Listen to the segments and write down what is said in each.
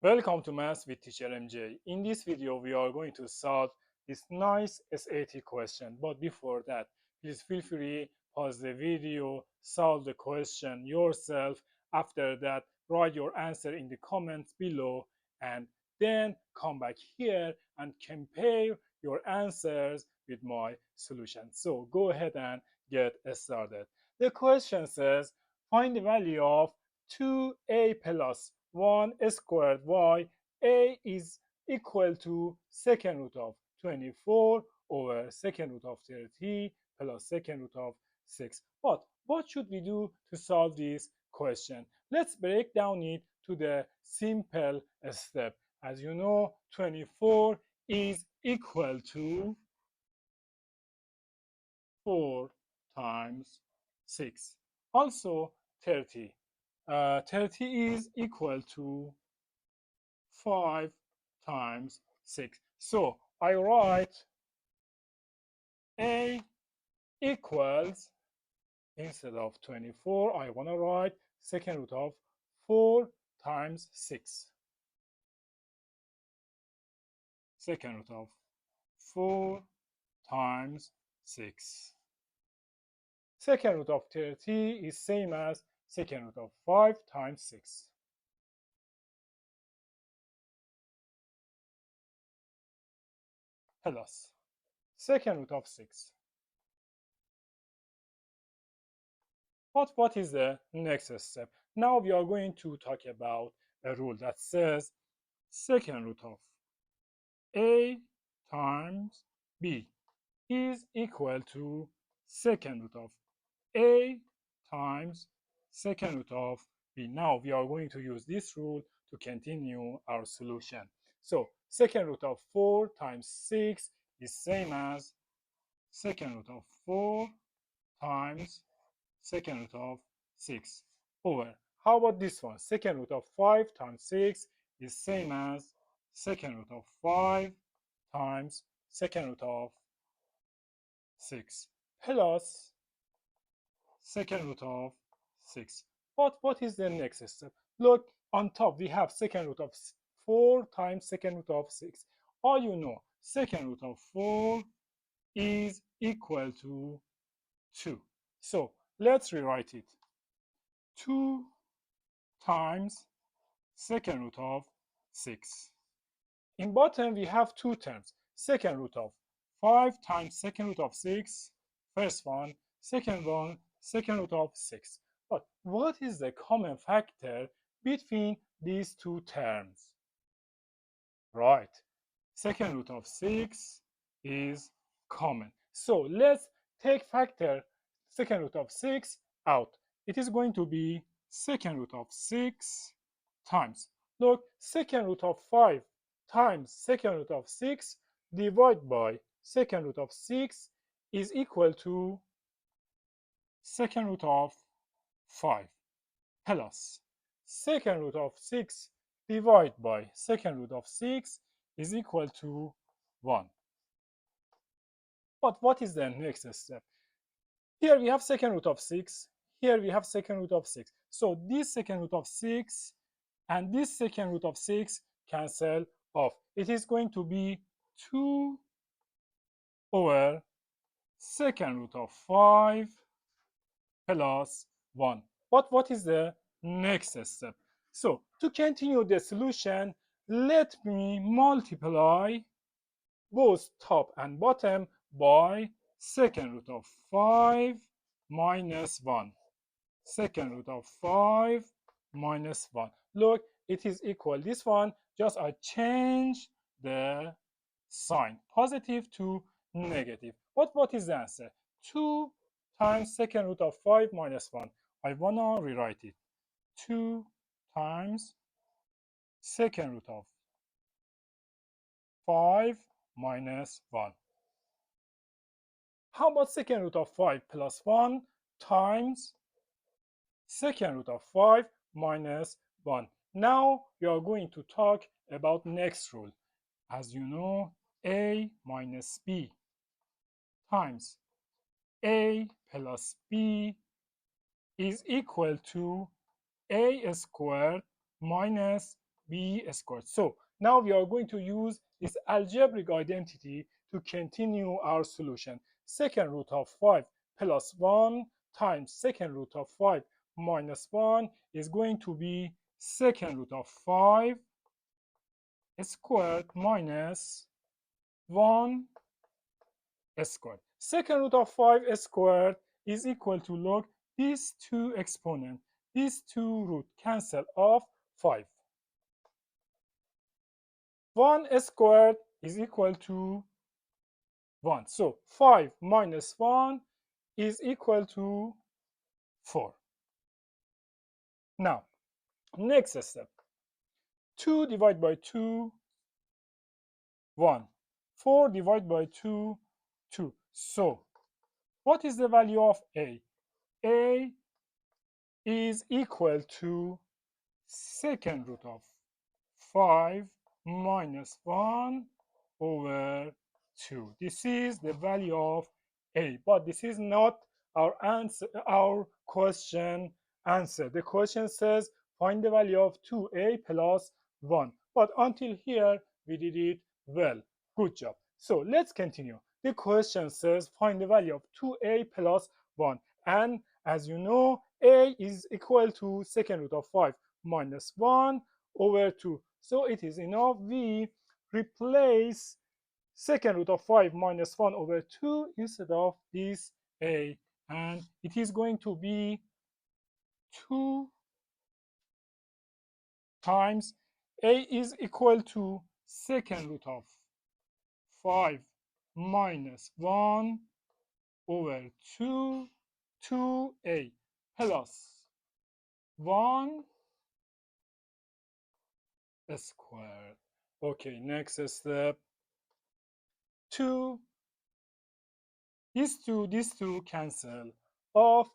Welcome to Maths with Teacher MJ. In this video, we are going to solve this nice SAT question. But before that, please feel free, pause the video, solve the question yourself. After that, write your answer in the comments below and then come back here and compare your answers with my solution. So go ahead and get started. The question says, find the value of 2a plus 1 squared y. A is equal to second root of 24 over second root of 30 plus second root of 6. But what should we do to solve this question? Let's break down it to the simple step. As you know, 24 is equal to 4 times 6. Also 30. 30 is equal to 5 times 6. So I write A equals, instead of 24, I want to write second root of 4 times 6. Second root of 4 times 6. Second root of 30 is same as second root of 5 times 6. Plus second root of 6. What is the next step? Now we are going to talk about a rule that says second root of a times b is equal to second root of a times second root of b. Now we are going to use this rule to continue our solution. So second root of 4 times 6 is same as second root of 4 times second root of 6 over, how about this one? Second root of 5 times 6 is same as second root of 5 times second root of 6 plus second root of 6. But what is the next step? Look, on top we have second root of 4 times second root of 6. All you know, second root of 4 is equal to 2. So let's rewrite it. 2 times second root of 6. In bottom, we have two terms. Second root of 5 times second root of 6. First one, second root of 6. But what is the common factor between these two terms? Right, second root of 6 is common. So let's take factor second root of 6 out. It is going to be second root of 6 times, look, second root of 5 times second root of 6 divided by second root of 6 is equal to second root of 5 plus second root of 6 divided by second root of 6 is equal to 1. But what is the next step? Here we have second root of 6. Here we have second root of 6. So this second root of 6 and this second root of 6 cancel off. It is going to be 2 over second root of 5 plus 1. But what is the next step? So to continue the solution, let me multiply both top and bottom by second root of 5 minus 1. Second root of 5 minus 1. Look, it is equal. This one, just I change the sign, positive to negative. What is the answer? 2 times second root of 5 minus 1. I want to rewrite it. 2 times second root of 5 minus 1. How about second root of 5 plus 1 times second root of 5 minus 1. Now we are going to talk about next rule. As you know, a minus b times a plus b is equal to a squared minus b squared. So now we are going to use this algebraic identity to continue our solution. Second root of 5 plus 1 times second root of 5 minus 1 is going to be second root of 5 squared minus 1 squared. Second root of 5 squared is equal to log these two exponents. These two roots cancel off 5. 1 squared is equal to 1. So 5 minus 1 is equal to 4. Now, next step. 2 divided by 2, 1. 4 divided by 2, 2. So, what is the value of a? A is equal to second root of 5 minus 1 over 2. This is the value of a, but this is not our answer, our question answer. The question says find the value of 2a plus 1. But until here, we did it well. Good job. So let's continue. The question says find the value of 2a plus 1. And as you know, a is equal to second root of 5 minus 1 over 2. So it is enough we replace second root of 5 minus 1 over 2 instead of this a, and it is going to be 2 times a is equal to second root of 5 minus 1 over 2, 2a plus 1 squared. Okay, next step. 2, these two cancel off.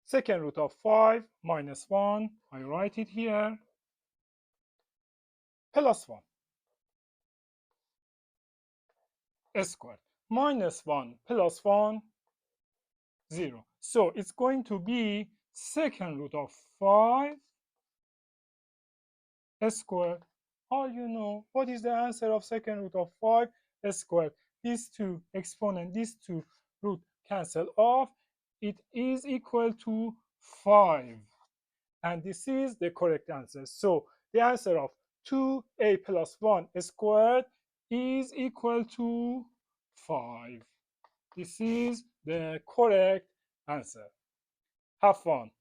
Second root of 5 minus 1, I write it here, plus 1 squared. Minus 1 plus 1, 0. So it's going to be second root of 5 squared. All you know, what is the answer of second root of 5 squared? These two exponents, these two root cancel off. It is equal to 5. And this is the correct answer. So the answer of 2a plus 1 squared is equal to 5. This is the correct answer. Have fun.